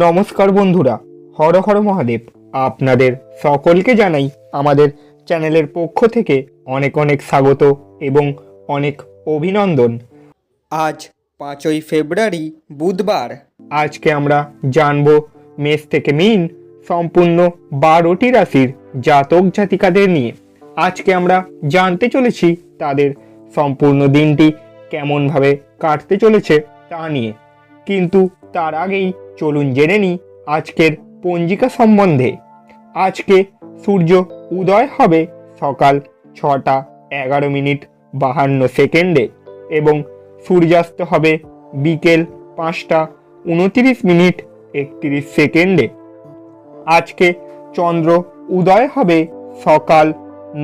নমস্কার বন্ধুরা, হর হর মহাদেব। আপনাদের সকলকে জানাই আমাদের চ্যানেলের পক্ষ থেকে অনেক অনেক স্বাগত এবং অনেক অভিনন্দন। আজ 5ই ফেব্রুয়ারি বুধবার। আজকে আমরা জানব মেষ থেকে মীন সম্পূর্ণ 12টি রাশির জাতক জাতিকাদের নিয়ে। আজকে আমরা জানতে চলেছি তাদের সম্পূর্ণ দিনটি কেমনভাবে কাটতে চলেছে তা নিয়ে। কিন্তু তার আগেই চলুন জেনে নিই আজকের পঞ্জিকা সম্বন্ধে। আজকে সূর্য উদয় হবে সকাল 6টা 11:52 এবং সূর্যাস্ত হবে বিকেল 5টা 29:31। আজকে চন্দ্র উদয় হবে সকাল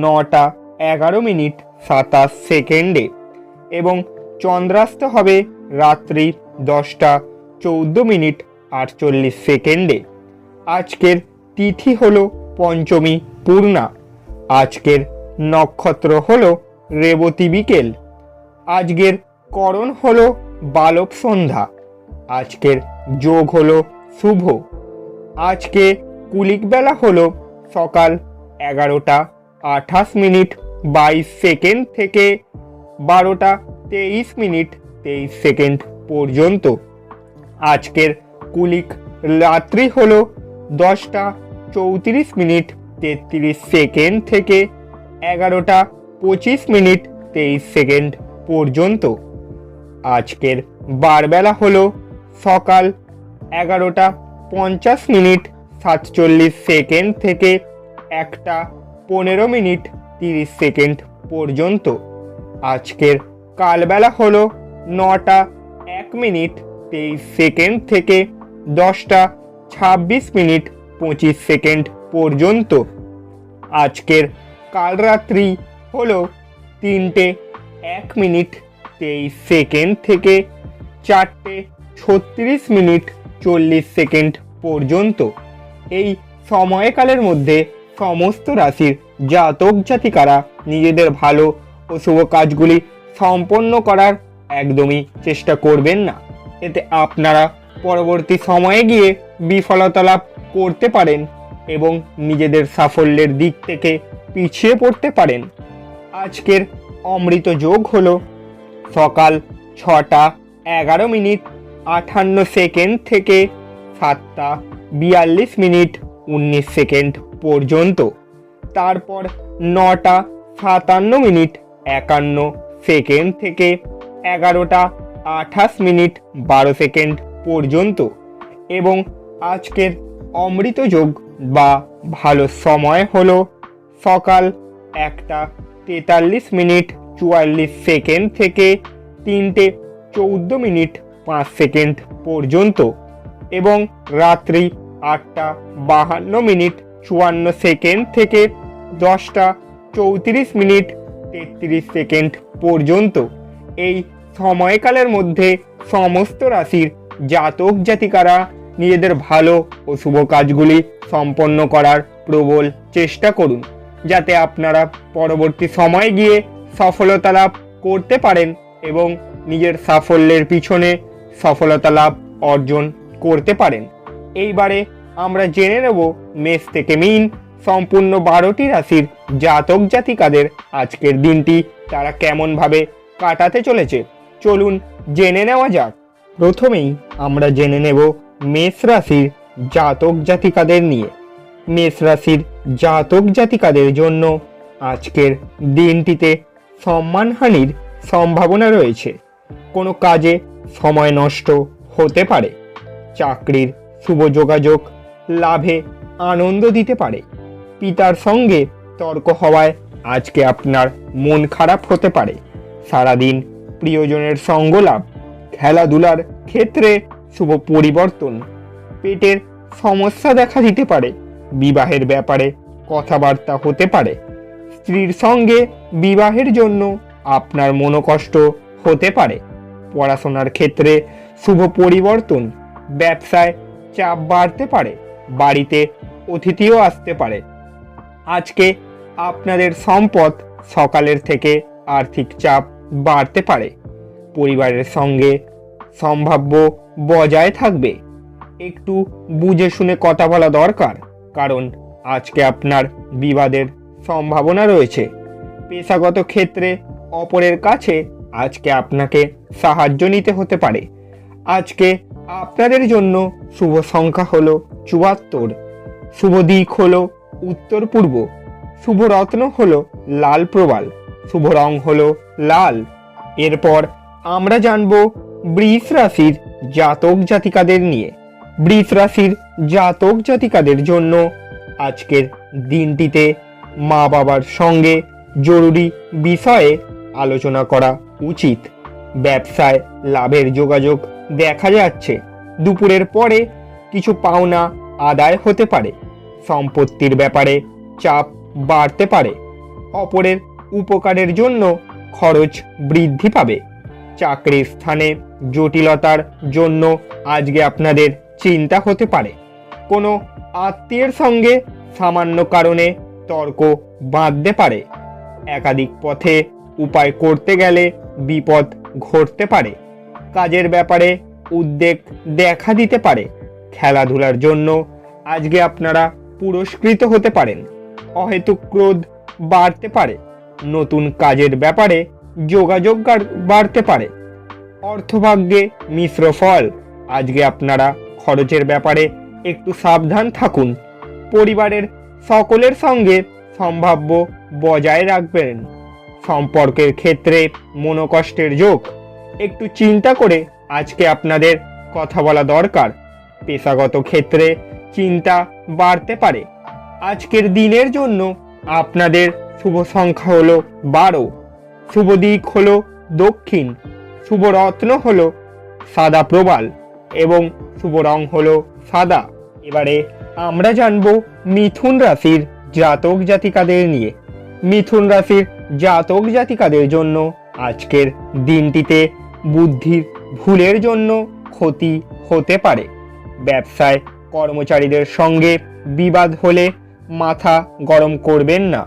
9টা 11:27 এবং চন্দ্রাস্ত হবে রাত্রি 10টা 14:48। আজকের তিথি হলো পঞ্চমী পূর্ণা। আজকের নক্ষত্র হলো রেবতী বিকেল। আজকের করণ হলো বালক সন্ধ্যা। আজকের যোগ হলো শুভ। আজকে কুলিক বেলা হলো সকাল 11টা 28:22 থেকে 12টা 23:23 পর্যন্ত। আজকের কুলিক রাত্রি হলো 10টা 34:33 থেকে 11টা 25:23 পর্যন্ত। আজকের বারবেলা হলো সকাল 11টা 50:47 থেকে 1টা 15:30 পর্যন্ত। আজকের কালবেলা হলো 9টা 1:23 থেকে 10টা 26:25 পর্যন্ত। আজকের কালরাত্রি হলো 3টে 1:23 থেকে 4টে 36:40 পর্যন্ত। এই সময়কালের মধ্যে সমস্ত রাশির জাতক জাতিকারা নিজেদের ভালো ও শুভ কাজগুলি সম্পন্ন করার একদমই চেষ্টা করবেন না। এতে আপনারা পরবর্তী সময়ে গিয়ে বিফলতা লাভ করতে পারেন এবং নিজেদের সাফল্যের দিক থেকে পিছিয়ে পড়তে পারেন। আজকের অমৃত যোগ হলো সকাল 6টা 11:58 থেকে 7টা 42:19 পর্যন্ত। তারপর 9টা 57:51 থেকে 11টা 28:12 পর্যন্ত। এবং আজকের অমৃত যোগ বা ভালো সময় হলো সকাল 1টা 43:44 থেকে 3টে 14:05 পর্যন্ত এবং রাত্রি 8টা 52:54 থেকে 10টা 34:33 পর্যন্ত। এই সময়কালের মধ্যে সমস্ত রাশির জাতক জাতিকারা নিজেদের ভালো ও শুভ কাজগুলি সম্পন্ন করার প্রবল চেষ্টা করুন, যাতে আপনারা পরবর্তী সময়ে গিয়ে সফলতা লাভ করতে পারেন এবং নিজের সাফল্যের পিছনে সফলতা লাভ অর্জন করতে পারেন। এইবারে আমরা জেনে নেব মেষ থেকে মীন সম্পূর্ণ 12টি রাশির জাতক জাতিকাদের আজকের দিনটি তারা কেমনভাবে কাটাতে চলেছে। চলুন জেনে নেওয়া যাক। প্রথমেই আমরা জেনে নেব মেষ রাশির জাতক জাতিকাদের নিয়ে। মেষ রাশির জাতক জাতিকাদের জন্য আজকের দিনটিতে সম্মানহানির সম্ভাবনা রয়েছে। কোনো কাজে সময় নষ্ট হতে পারে। চাকরির শুভ যোগাযোগ লাভে আনন্দ দিতে পারে। পিতার সঙ্গে তর্ক হওয়ায় আজকে আপনার মন খারাপ হতে পারে। সারাদিন প্রিয়জনের সঙ্গ লাভ। খেলাধুলার ক্ষেত্রে শুভ পরিবর্তন। পেটের সমস্যা দেখা দিতে পারে। বিবাহের ব্যাপারে কথাবার্তা হতে পারে। স্ত্রীর সঙ্গে বিবাহের জন্য আপনার মনোকষ্ট হতে পারে। পড়াশোনার ক্ষেত্রে শুভ পরিবর্তন। ব্যবসায় চাপ বাড়তে পারে। বাড়িতে অতিথিও আসতে পারে। আজকে আপনাদের সম্পদ সকালের থেকে আর্থিক চাপ বাড়তে পারে। পরিবারের সঙ্গে সম্ভাব্য বজায় থাকবে। একটু বুঝে শুনে কথা বলা দরকার, কারণ আজকে আপনার বিবাদের সম্ভাবনা রয়েছে। পেশাগত ক্ষেত্রে অপরের কাছে আজকে আপনাকে সাহায্য নিতে হতে পারে। আজকে আপনাদের জন্য শুভ সংখ্যা হলো 74, শুভ দিক হলো উত্তর পূর্ব, শুভ রত্ন হলো লাল প্রবাল, শুভ রং হলো লাল। এরপর আমরা জানব বৃষ রাশির জাতক জাতিকাদের নিয়ে। বৃষ রাশির জাতক জাতিকাদের জন্য আজকের দিনটিতে মা বাবার সঙ্গে জরুরি বিষয়ে আলোচনা করা উচিত। ব্যবসায় লাভের যোগাযোগ দেখা যাচ্ছে। দুপুরের পরে কিছু পাওনা আদায় হতে পারে। সম্পত্তির ব্যাপারে চাপ বাড়তে পারে। অপরের উপকারের জন্য খরচ বৃদ্ধি পাবে। চাকরির স্থানে জটিলতার জন্য আজকে আপনাদের চিন্তা হতে পারে। কোনো আত্মীয়ের সঙ্গে সামান্য কারণে তর্ক বাঁধতে পারে। একাধিক পথে উপায় করতে গেলে বিপদ ঘটতে পারে। কাজের ব্যাপারে উদ্বেগ দেখা দিতে পারে। খেলাধুলার জন্য আজকে আপনারা পুরস্কৃত হতে পারেন। অহেতুক ক্রোধ বাড়তে পারে। নতুন কাজের ব্যাপারে যোগাযোগ বাড়তে পারে। অর্থভাগ্যে মিশ্র ফল। আজকে আপনারা খরচের ব্যাপারে একটু সাবধান থাকুন। পরিবারের সকলের সঙ্গে সম্ভাব্য বজায় রাখবেন। সম্পর্কের ক্ষেত্রে মনোকষ্টের যোগ। একটু চিন্তা করে আজকে আপনাদের কথা বলা দরকার। পেশাগত ক্ষেত্রে চিন্তা বাড়তে পারে। আজকের দিনের জন্য আপনাদের শুভ সংখ্যা হলো 12, শুভ দিক হলো দক্ষিণ, শুভ রত্ন হলো সাদা প্রবাল এবং শুভ রং হলো সাদা। এবারে আমরা জানবো মিথুন রাশির জাতক জাতিকাদের নিয়ে। মিথুন রাশির জাতক জাতিকাদের জন্য আজকের দিনটিতে বুদ্ধির ভুলের জন্য ক্ষতি হতে পারে। ব্যবসায় কর্মচারীদের সঙ্গে বিবাদ হলে মাথা গরম করবেন না।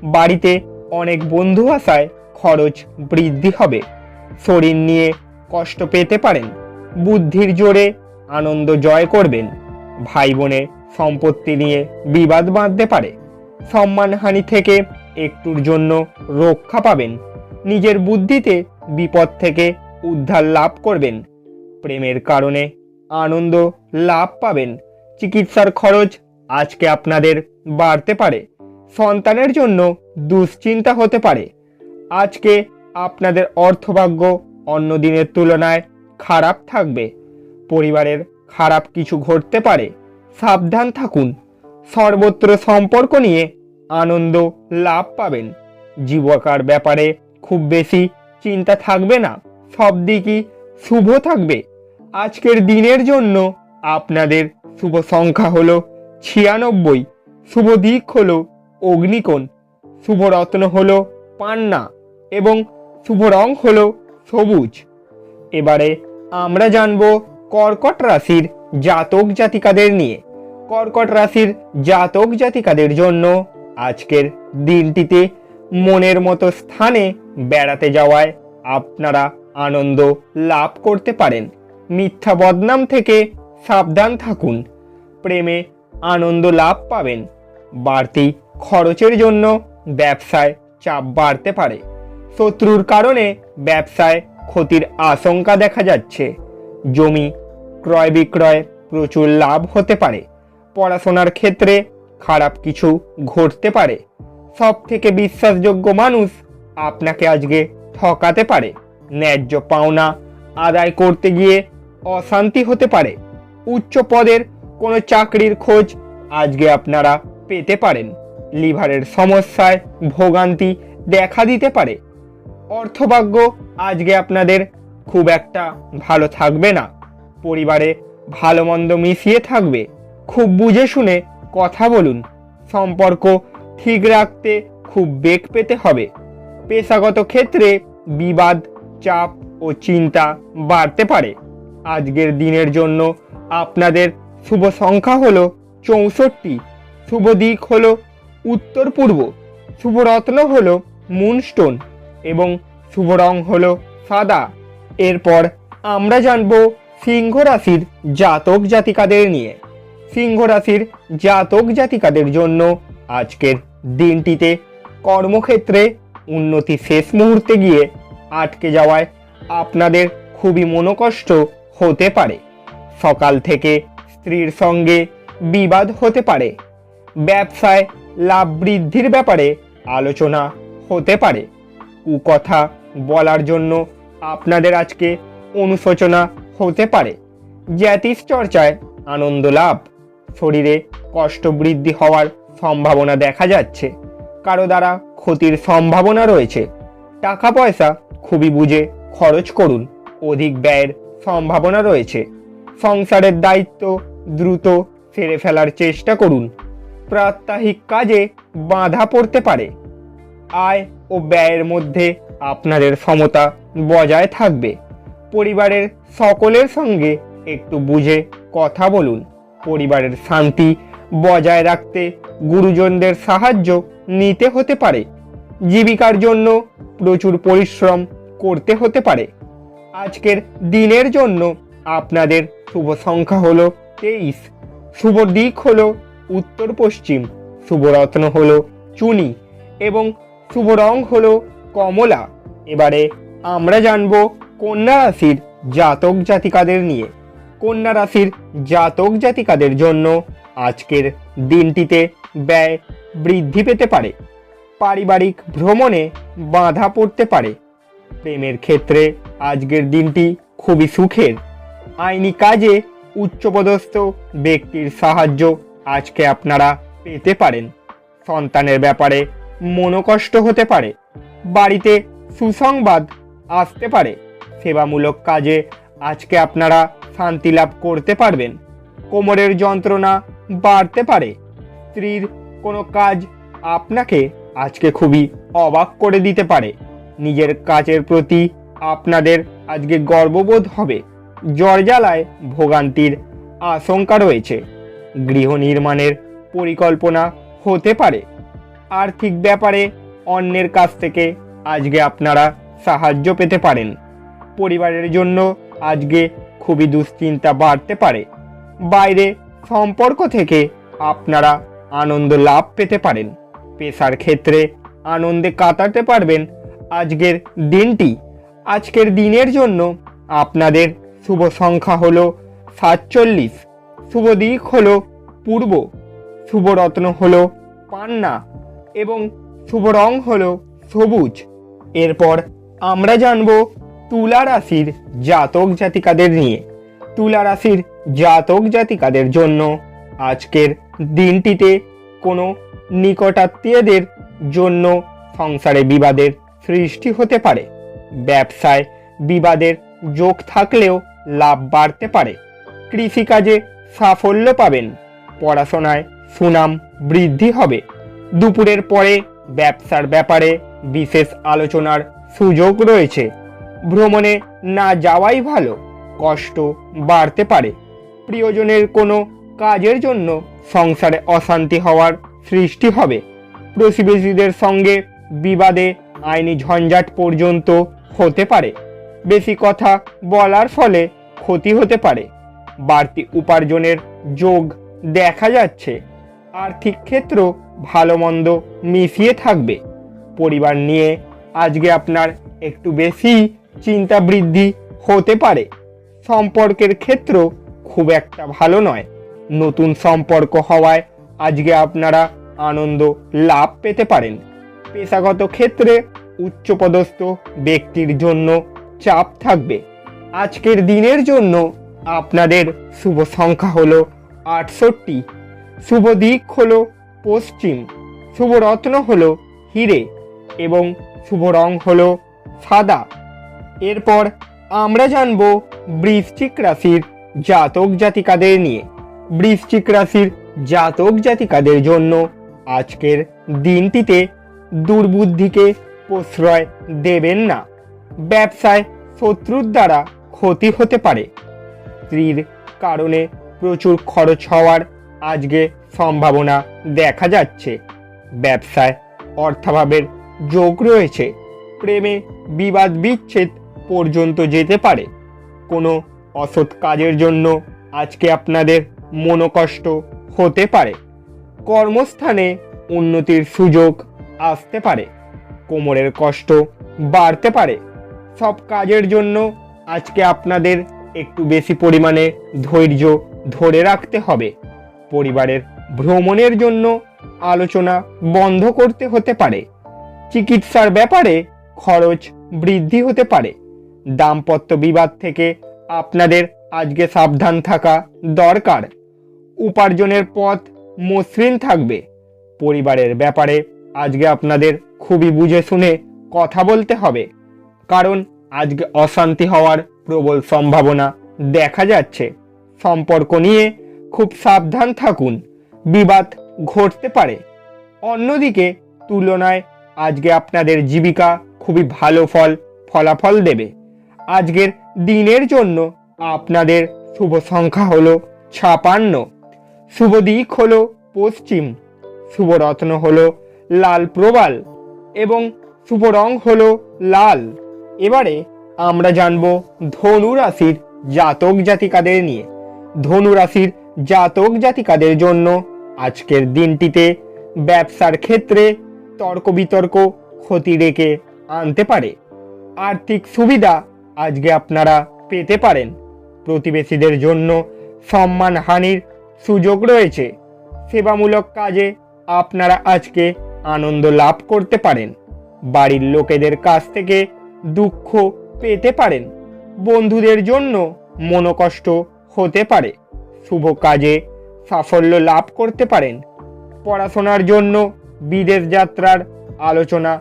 বাড়িতে অনেক বন্ধু আসায় খরচ বৃদ্ধি হবে। শরীর নিয়ে কষ্ট পেতে পারেন। বুদ্ধির জোরে আনন্দ জয় করবেন। ভাই বোনের সম্পত্তি নিয়ে বিবাদ বাঁধতে পারে। সম্মানহানি থেকে একটুর জন্য রক্ষা পাবেন। নিজের বুদ্ধিতে বিপদ থেকে উদ্ধার লাভ করবেন। প্রেমের কারণে আনন্দ লাভ পাবেন। চিকিৎসার খরচ আজকে আপনাদের বাড়তে পারে। সন্তানের জন্য দুশ্চিন্তা হতে পারে। আজকে আপনাদের অর্থভাগ্য অন্য দিনের তুলনায় খারাপ থাকবে। পরিবারের খারাপ কিছু ঘটতে পারে, সাবধান থাকুন। সর্বত্র সম্পর্ক নিয়ে আনন্দ লাভ পাবেন। জীবিকার ব্যাপারে খুব বেশি চিন্তা থাকবে না, সব দিকই শুভ থাকবে। আজকের দিনের জন্য আপনাদের শুভ সংখ্যা হলো 96, শুভ দিক হলো অগ্নিকোণ, শুভ রত্ন হলো পান্না এবং শুভ রং হলো সবুজ। এবারে আমরা জানব কর্কট রাশির জাতক জাতিকাদের নিয়ে। কর্কট রাশির জাতক জাতিকাদের জন্য আজকের দিনটিতে মনের মতো স্থানে বেড়াতে যাওয়ায় আপনারা আনন্দ লাভ করতে পারেন। মিথ্যা বদনাম থেকে সাবধান থাকুন। প্রেমে আনন্দ লাভ পাবেন। বাড়তি খরচের জন্য ব্যবসায় চাপ বাড়তে পারে। শত্রুর কারণে ব্যবসায় ক্ষতির আশঙ্কা দেখা যাচ্ছে। জমি ক্রয় বিক্রয় প্রচুর লাভ হতে পারে। পড়াশোনার ক্ষেত্রে খারাপ কিছু ঘটতে পারে। সব থেকে বিশ্বাসযোগ্য মানুষ আপনাকে আজকে ঠকাতে পারে। ন্যায্য পাওনা আদায় করতে গিয়ে অশান্তি হতে পারে। উচ্চ পদের কোনো চাকরির খোঁজ আজকে আপনারা পেতে পারেন। লিভারের সমস্যায় ভোগান্তি দেখা দিতে পারে। অর্থভাগ্য আজকে আপনাদের খুব একটা ভালো থাকবে না। পরিবারে ভালো মন্দ মিশিয়ে থাকবে। খুব বুঝে শুনে কথা বলুন। সম্পর্ক ঠিক রাখতে খুব বেগ পেতে হবে। পেশাগত ক্ষেত্রে বিবাদ, চাপ ও চিন্তা বাড়তে পারে। আজকের দিনের জন্য আপনাদের শুভ সংখ্যা হলো 64, শুভ দিক হলো উত্তর পূর্ব, শুভ রত্ন হলো মুনস্টোন এবং শুভ রং হলো সাদা। এরপর আমরা জানব সিংহ রাশির জাতক জাতিকাদের নিয়ে। সিংহ রাশির জাতক জাতিকাদের জন্য আজকের দিনটিতে কর্মক্ষেত্রে উন্নতি শেষ মুহূর্তে গিয়ে আটকে যাওয়ায় আপনাদের খুবই মনোকষ্ট হতে পারে। সকাল থেকে স্ত্রীর সঙ্গে বিবাদ হতে পারে। ব্যবসায় লাভ বৃদ্ধির ব্যাপারে আলোচনা হতে পারে। কুকথা বলার জন্য আপনাদের আজকে অনুশোচনা হতে পারে। জ্যোতিষ চর্চায় আনন্দ লাভ। শরীরে কষ্ট বৃদ্ধি হওয়ার সম্ভাবনা দেখা যাচ্ছে। কারো দ্বারা ক্ষতির সম্ভাবনা রয়েছে। টাকা পয়সা খুবই বুঝে খরচ করুন। অধিক ব্যয়ের সম্ভাবনা রয়েছে। সংসারের দায়িত্ব দ্রুত সেরে ফেলার চেষ্টা করুন। প্রাত্যহিক কাজে বাধা পড়তে পারে। আয় ও ব্যয়ের মধ্যে আপনাদের সমতা বজায় থাকবে। পরিবারের সকলের সঙ্গে একটু বুঝে কথা বলুন। পরিবারের শান্তি বজায় রাখতে গুরুজনদের সাহায্য নিতে হতে পারে। জীবিকার জন্য প্রচুর পরিশ্রম করতে হতে পারে। আজকের দিনের জন্য আপনাদের শুভ সংখ্যা হলো 23। শুভ দিক হলো উত্তর পশ্চিম। শুভ রত্ন হলো চুনি এবং শুভ রং হলো কমলা। এবারে আমরা জানবো কন্যা রাশির জাতক জাতিকাদের নিয়ে। কন্যা রাশির জাতক জাতিকাদের জন্য আজকের দিনটিতে ব্যয় বৃদ্ধি পেতে পারে। পারিবারিক ভ্রমণে বাধা পড়তে পারে। প্রেমের ক্ষেত্রে আজকের দিনটি খুবই সুখের। আইনি কাজে উচ্চপদস্থ ব্যক্তির সাহায্য আজকে আপনারা পেতে পারেন। সন্তানের ব্যাপারে মনোকষ্ট হতে পারে। বাড়িতে সুসংবাদ আসতে পারে। সেবামূলক কাজে আজকে আপনারা শান্তি লাভ করতে পারবেন। কোমরের যন্ত্রণা বাড়তে পারে। স্ত্রীর কোনো কাজ আপনাকে আজকে খুবই অবাক করে দিতে পারে। নিজের কাজের প্রতি আপনাদের আজকে গর্ববোধ হবে। জ্বরজ্বালায় ভোগান্তির আশঙ্কা রয়েছে। গৃহ নির্মাণের পরিকল্পনা হতে পারে। আর্থিক ব্যাপারে অন্যের কাছ থেকে আজকে আপনারা সাহায্য পেতে পারেন। পরিবারের জন্য আজকে খুবই দুশ্চিন্তা বাড়তে পারে। বাইরে সম্পর্ক থেকে আপনারা আনন্দ লাভ পেতে পারেন। পেশার ক্ষেত্রে আনন্দে কাটাতে পারবেন আজকের দিনটি। আজকের দিনের জন্য আপনাদের শুভ সংখ্যা হলো 47। শুভ দিক হলো পূর্ব। শুভ রত্ন হলো পান্না এবং শুভ রং হলো সবুজ। এরপর আমরা জানবো তুলা রাশির জাতক জাতিকাদের নিয়ে। তুলা রাশির জাতক জাতিকাদের জন্য আজকের দিনটিতে কোনো নিকটাত্মীয়দের জন্য সংসারে বিবাদের সৃষ্টি হতে পারে। ব্যবসায় বিবাদের যোগ থাকলেও লাভ বাড়তে পারে। কৃষিকাজে সাফল্য পাবেন। পড়াশোনায় সুনাম বৃদ্ধি হবে। দুপুরের পরে ব্যবসার ব্যাপারে বিশেষ আলোচনার সুযোগ রয়েছে। ভ্রমণে না যাওয়াই ভালো। কষ্ট বাড়তে পারে। প্রিয়জনের কোনো কাজের জন্য সংসারে অশান্তি হওয়ার সৃষ্টি হবে। প্রতিবেশীদের সঙ্গে বিবাদে আইনি ঝঞ্ঝাট পর্যন্ত হতে পারে। বেশি কথা বলার ফলে ক্ষতি হতে পারে। বাড়তি উপার্জনের যোগ দেখা যাচ্ছে। আর্থিক ক্ষেত্র ভালো মন্দ মিশিয়ে থাকবে। পরিবার নিয়ে আজকে আপনার একটু বেশি চিন্তা বৃদ্ধি হতে পারে। সম্পর্কের ক্ষেত্র খুব একটা ভালো নয়। নতুন সম্পর্ক হওয়ায় আজকে আপনারা আনন্দ লাভ পেতে পারেন। পেশাগত ক্ষেত্রে উচ্চপদস্থ ব্যক্তির জন্য চাপ থাকবে। আজকের দিনের জন্য আপনাদের শুভ সংখ্যা হলো 68। শুভ দিক হলো পশ্চিম। শুভ রত্ন হলো হিরে এবং শুভ রং হলো সাদা। এরপর আমরা জানবো বৃশ্চিক রাশির জাতক জাতিকাদের নিয়ে। বৃশ্চিক রাশির জাতক জাতিকাদের জন্য আজকের দিনটিতে দুর্বুদ্ধিকে প্রশ্রয় দেবেন না। ব্যবসায় শত্রুর দ্বারা ক্ষতি হতে পারে। স্ত্রীর কারণে প্রচুর খরচ হওয়ার আজকে সম্ভাবনা দেখা যাচ্ছে। ব্যবসায় অর্থাভাবের যোগ রয়েছে। প্রেমে বিবাদ বিচ্ছেদ পর্যন্ত যেতে পারে। কোনো অসৎ কাজের জন্য আজকে আপনাদের মনোকষ্ট হতে পারে। কর্মস্থানে উন্নতির সুযোগ আসতে পারে। কোমরের কষ্ট বাড়তে পারে। সব কাজের জন্য আজকে আপনাদের একটু বেশি পরিমাণে ধৈর্য ধরে রাখতে হবে। পরিবারের ভ্রমণের জন্য আলোচনা বন্ধ করতে হতে পারে। চিকিৎসার ব্যাপারে খরচ বৃদ্ধি হতে পারে। দাম্পত্য বিবাদ থেকে আপনাদের আজকে সাবধান থাকা দরকার। উপার্জনের পথ মসৃণ থাকবে। পরিবারের ব্যাপারে আজকে আপনাদের খুবই বুঝে শুনে কথা বলতে হবে, কারণ আজকে অশান্তি হওয়ার প্রবল সম্ভাবনা দেখা যাচ্ছে। সম্পর্ক নিয়ে খুব সাবধান থাকুন, বিবাদ ঘটতে পারে। অন্যদিকে তুলনায় আজকে আপনাদের জীবিকা খুবই ভালো ফলাফল দেবে। আজকের দিনের জন্য আপনাদের শুভ সংখ্যা হলো 56, শুভ দিক হলো পশ্চিম, শুভ রত্ন হলো লাল প্রবাল এবং শুভ রং হলো লাল। এবারে আমরা জানব ধনু রাশির জাতক জাতিকাদের নিয়ে। ধনু রাশির জাতক জাতিকাদের জন্য আজকের দিনটিতে ব্যবসার ক্ষেত্রে তর্ক বিতর্ক ক্ষতি ডেকে আনতে পারে। আর্থিক সুবিধা আজকে আপনারা পেতে পারেন। প্রতিবেশীদের জন্য সম্মানহানির সুযোগ রয়েছে। সেবামূলক কাজে আপনারা আজকে আনন্দ লাভ করতে পারেন। বাড়ির লোকেদের কাছ থেকে দুঃখ পেতে পারেন। বন্ধুদের জন্য মনোকষ্ট হতে পারে। শুভ কাজে সাফল্য লাভ করতে পারেন। পড়াশোনার জন্য বিদেশ যাত্রার আলোচনা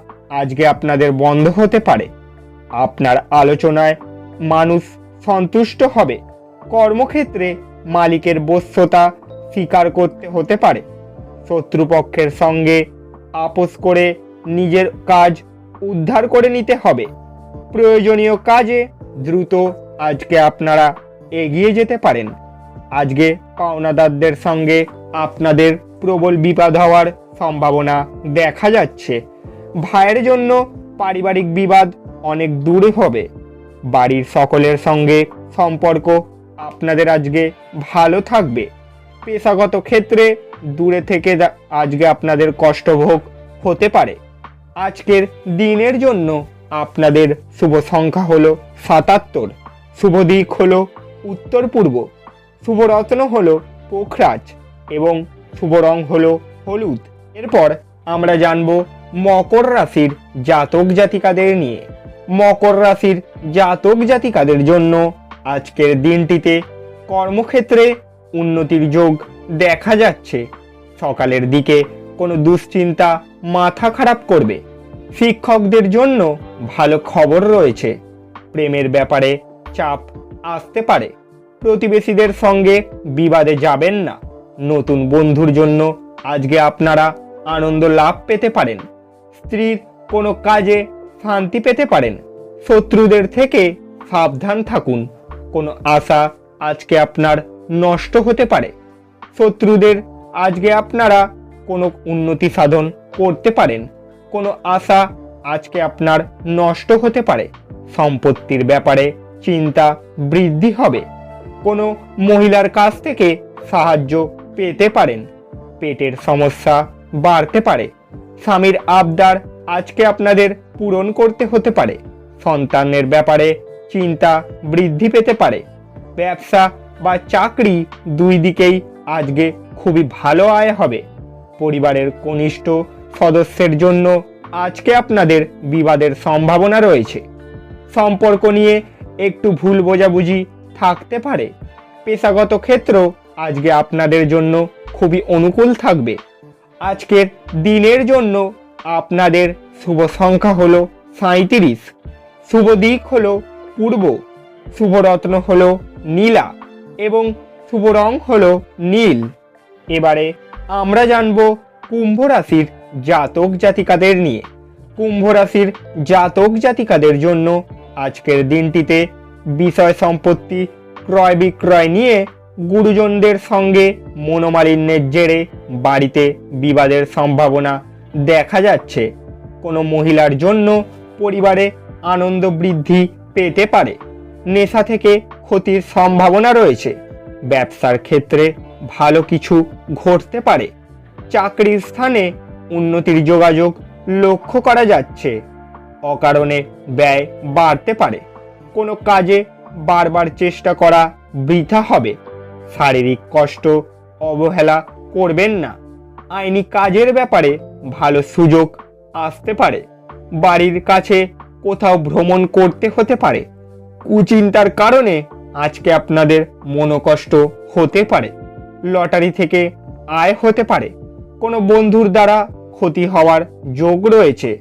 আজকে আপনাদের বন্ধ হতে পারে। আপনার আলোচনায় মানুষ সন্তুষ্ট হবে। কর্মক্ষেত্রে মালিকের বশ্যতা স্বীকার করতে হতে পারে। শত্রুপক্ষের সঙ্গে আপোষ করে নিজের কাজ উদ্ধার করে নিতে হবে। প্রয়োজনীয় কাজে দ্রুত আজকে আপনারা এগিয়ে যেতে পারেন। আজকে পাওনাদারদের সঙ্গে আপনাদের প্রবল বিবাদ হওয়ার সম্ভাবনা দেখা যাচ্ছে। ভাইয়ের জন্য পারিবারিক বিবাদ অনেক দূরে হবে। বাড়ির সকলের সঙ্গে সম্পর্ক আপনাদের আজকে ভালো থাকবে। পেশাগত ক্ষেত্রে দূরে থেকে আজকে আপনাদের কষ্টভোগ হতে পারে। আজকের দিনের জন্য আপনাদের শুভ সংখ্যা হলো 77, শুভ দিক হলো উত্তর পূর্ব, শুভ রত্ন হলো পোখরাজ এবং শুভ রং হলো হলুদ। এরপর আমরা জানব মকর রাশির জাতক জাতিকাদের নিয়ে। মকর রাশির জাতক জাতিকাদের জন্য আজকের দিনটিতে কর্মক্ষেত্রে উন্নতির যোগ দেখা যাচ্ছে। সকালের দিকে কোনো দুশ্চিন্তা মাথা খারাপ করবে। শিক্ষকদের জন্য ভালো খবর রয়েছে। প্রেমের ব্যাপারে চাপ আসতে পারে। প্রতিবেশীদের সঙ্গে বিবাদে যাবেন না। নতুন বন্ধুর জন্য আজকে আপনারা আনন্দ লাভ পেতে পারেন। স্ত্রীর কোনো কাজে শান্তি পেতে পারেন। শত্রুদের থেকে সাবধান থাকুন। কোনো আশা আজকে আপনার নষ্ট হতে পারে। শত্রুদের আজকে আপনারা কোনো উন্নতি সাধন করতে পারেন। কোনো আশা আজকে আপনার নষ্ট হতে পারে। সম্পত্তির ব্যাপারে চিন্তা বৃদ্ধি হবে। কোনো মহিলার কাছ থেকে সাহায্য পেতে পারেন। পেটের সমস্যা বাড়তে পারে। স্বামীর আবদার আজকে আপনাদের পূরণ করতে হতে পারে। সন্তানের ব্যাপারে চিন্তা বৃদ্ধি পেতে পারে। ব্যবসা বা চাকরি দুই দিকেই আজকে খুবই ভালো আয় হবে। পরিবারের কনিষ্ঠ সদস্যের জন্য আজকে আপনাদের বিবাদের সম্ভাবনা রয়েছে। সম্পর্ক নিয়ে একটু ভুল বোঝাবুঝি থাকতে পারে। পেশাগত ক্ষেত্র আজকে আপনাদের জন্য খুবই অনুকূল থাকবে। আজকের দিনের জন্য আপনাদের শুভ সংখ্যা হলো 37, শুভ দিক হলো পূর্ব, শুভ রত্ন হলো নীলা এবং শুভ রং হলো নীল। এবারে আমরা জানব কুম্ভ রাশির জাতক জাতিকাদের নিয়ে। কুম্ভ রাশির জাতক জাতিকাদের জন্য আজকের দিনটিতে বিষয় সম্পত্তি ক্রয় বিক্রয় নিয়ে গুরুজনদের সঙ্গে মনোমালিন্যের জেরে বাড়িতে বিবাদের সম্ভাবনা দেখা যাচ্ছে। কোনো মহিলার জন্য পরিবারে আনন্দ বৃদ্ধি পেতে পারে। নেশা থেকে ক্ষতির সম্ভাবনা রয়েছে। ব্যবসার ক্ষেত্রে ভালো কিছু ঘটতে পারে। চাকরির স্থানে উন্নতির যোগাযোগ লক্ষ্য করা যাচ্ছে। অকারণে ব্যয় বাড়তে পারে। কোনো কাজে বারবার চেষ্টা করা বৃথা হবে। শারীরিক কষ্ট অবহেলা করবেন না। আইনি কাজের ব্যাপারে ভালো সুযোগ আসতে পারে। বাড়ির কাছে কোথাও ভ্রমণ করতে হতে পারে। কুচিন্তার কারণে আজকে আপনাদের মনোকষ্ট হতে পারে। লটারি থেকে আয় হতে পারে। কোনো বন্ধুর দ্বারা ক্ষতি হওয়ার যোগ রয়েছে।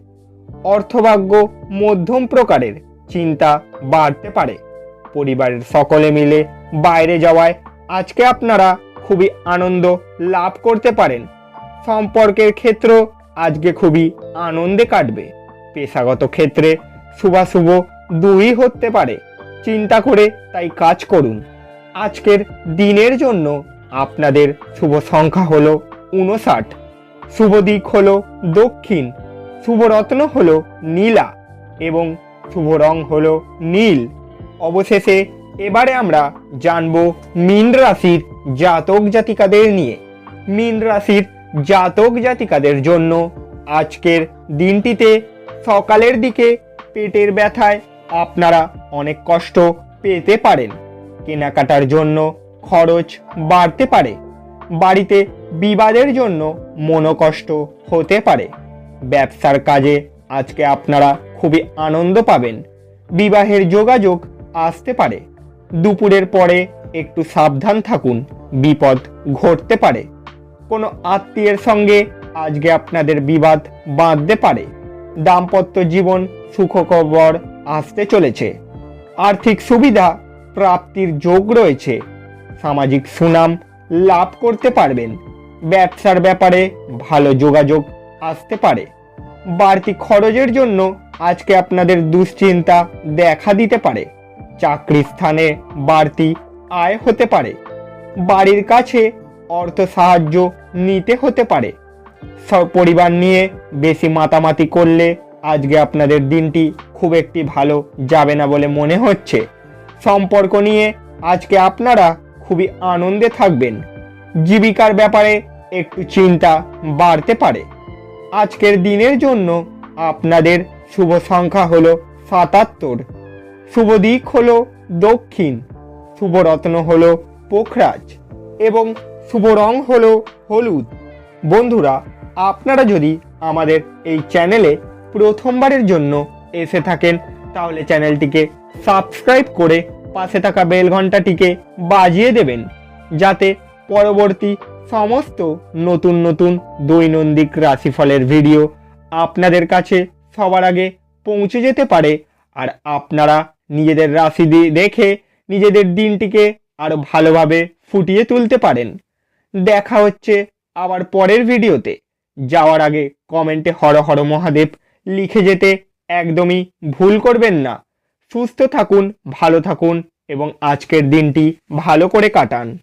অর্থভাগ্য মধ্যম প্রকারের। চিন্তা বাড়তে পারে। পরিবারের সকলে মিলে বাইরে যাওয়ায় আজকে আপনারা খুবই আনন্দ লাভ করতে পারেন। সম্পর্কের ক্ষেত্র আজকে খুবই আনন্দে কাটবে। পেশাগত ক্ষেত্রে শুভাশুভ দুই হতে পারে। চিন্তা করে তাই কাজ করুন। আজকের দিনের জন্য আপনাদের শুভ সংখ্যা হলো 59। শুভ দিক হলো দক্ষিণ। শুভ রত্ন হলো নীলা এবং শুভ রং হলো নীল। অবশেষে এবারে আমরা জানবো মীন রাশির জাতক জাতিকাদের নিয়ে। মীন রাশির জাতক জাতিকাদের জন্য আজকের দিনটিতে সকালের দিকে পেটের ব্যথায় আপনারা অনেক কষ্ট পেতে পারেন। কেনাকাটার জন্য খরচ বাড়তে পারে। বাড়িতে বিবাদের জন্য মনোকষ্ট হতে পারে। ব্যবসার কাজে আজকে আপনারা খুবই আনন্দ পাবেন। বিবাহের যোগাযোগ আসতে পারে। দুপুরের পরে একটু সাবধান থাকুন, বিপদ ঘটতে পারে। কোনো আত্মীয়ের সঙ্গে আজকে আপনাদের বিবাদ বাঁধতে পারে। দাম্পত্য জীবন সুখকর আসতে চলেছে। আর্থিক সুবিধা প্রাপ্তির যোগ রয়েছে। সামাজিক সুনাম লাভ করতে পারবেন। ব্যবসার ব্যাপারে ভালো যোগাযোগ আসতে পারে। বাড়তি খরচের জন্য আজকে আপনাদের দুশ্চিন্তা দেখা দিতে পারে। চাকরি স্থানে বাড়তি আয় হতে পারে। বাড়ির কাছে অর্থ সাহায্য নিতে হতে পারে। পরিবার নিয়ে বেশি মাতামাতি করলে আজকে আপনাদের দিনটি খুব একটি ভালো যাবে না বলে মনে হচ্ছে। সম্পর্ক নিয়ে আজকে আপনারা খুবই আনন্দে থাকবেন। জীবিকার ব্যাপারে একটু চিন্তা বাড়তে পারে। আজকের দিনের জন্য আপনাদের শুভ সংখ্যা হলো 77। শুভ দিক হলো দক্ষিণ। শুভ রত্ন হলো পোখরাজ এবং শুভ রং হলো হলুদ। বন্ধুরা, আপনারা যদি আমাদের এই চ্যানেলে প্রথমবারের জন্য এসে থাকেন তাহলে চ্যানেলটিকে সাবস্ক্রাইব করে পাশে থাকা বেল ঘন্টাটিকে বাজিয়ে দেবেন, যাতে পরবর্তী সমস্ত নতুন নতুন দৈনন্দিন রাশিফলের ভিডিও আপনাদের কাছে সবার আগে পৌঁছে যেতে পারে। আর আপনারা নিজেদের রাশি দেখে নিজেদের দিনটিকে আরো ভালোভাবে ফুটিয়ে তুলতে পারেন। দেখা হচ্ছে আবার পরের ভিডিওতে। যাওয়ার আগে কমেন্টে হর হর মহাদেব লিখে যেতে একদমই ভুল করবেন না। সুস্থ থাকুন, ভালো থাকুন এবং আজকের দিনটি ভালো করে কাটান।